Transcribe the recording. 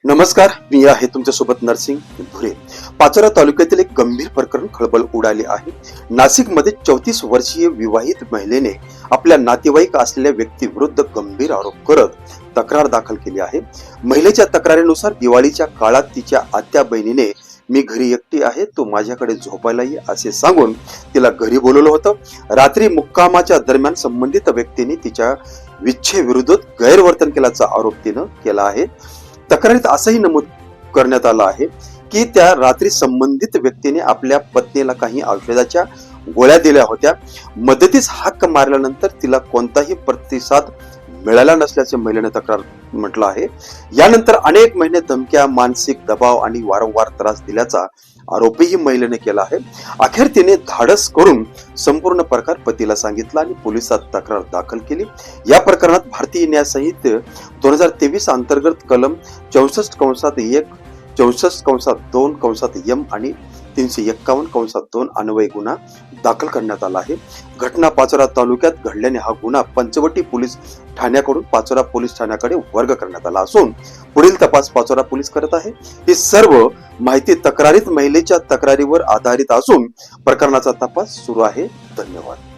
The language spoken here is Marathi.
नमस्कार, मी आहे तुमच्यासोबत नरसिंग धुरे. पाचोरा तालुक्यातील एक गंभीर प्रकरण खळबळ उडाली आहे. नाशिकमध्ये 34 वर्षीय विवाहित महिलेने आपल्या नातेवाईक असलेल्या व्यक्तीविरुद्ध गंभीर आरोप करत तक्रार दाखल केली आहे. महिलेच्या तक्रारीनुसार दिवाळीच्या काळात तिच्या आत्या बहिणीने मी घरी एकटी आहे, तू माझ्याकडे झोपायला ये असे सांगून तिला घरी बोलवलं होतं. रात्री मुक्कामाच्या दरम्यान संबंधित व्यक्तीने तिच्या इच्छेविरुद्ध गैरवर्तन केल्याचा आरोप तिनं केला आहे. तक्रारीत असंही नमूद करण्यात आलं आहे की त्या रात्री संबंधित व्यक्तीने आपल्या पत्नीला काही औषधाच्या गोळ्या दिल्या होत्या. मदतीस हाक मारल्यानंतर तिला कोणताही प्रतिसाद मिळाला नसल्याचे महिलेने तक्रार म्हटलं आहे. यानंतर अनेक महिने धमक्या, मानसिक दबाव आणि वारंवार त्रास दिल्याचा आरोपही महिलेने केला आहे. अखेर तिने धाडस करून संपूर्ण प्रकार पतीला सांगितला आणि पोलिसात तक्रार दाखल केली. या प्रकरणात भारतीय न्याय संहिते 2023 अंतर्गत कलम 64(1), 64(2)(m) आणि 351(2) अन्वये गुन्हा दाखल करण्यात आला आहे. घटना पाचोरा तालुक्यात घडल्याने हा गुन्हा पंचवटी पोलीस ठाण्याकडून पाचोरा पोलीस ठाण्याकडे वर्ग करण्यात आला असून पुढील तपास पाचोरा पोलीस करत आहे. ही सर्व माहिती तक्रारीत महिलेच्या तक्रारीवर आधारित असून प्रकरणाचा तपास सुरू आहे. धन्यवाद.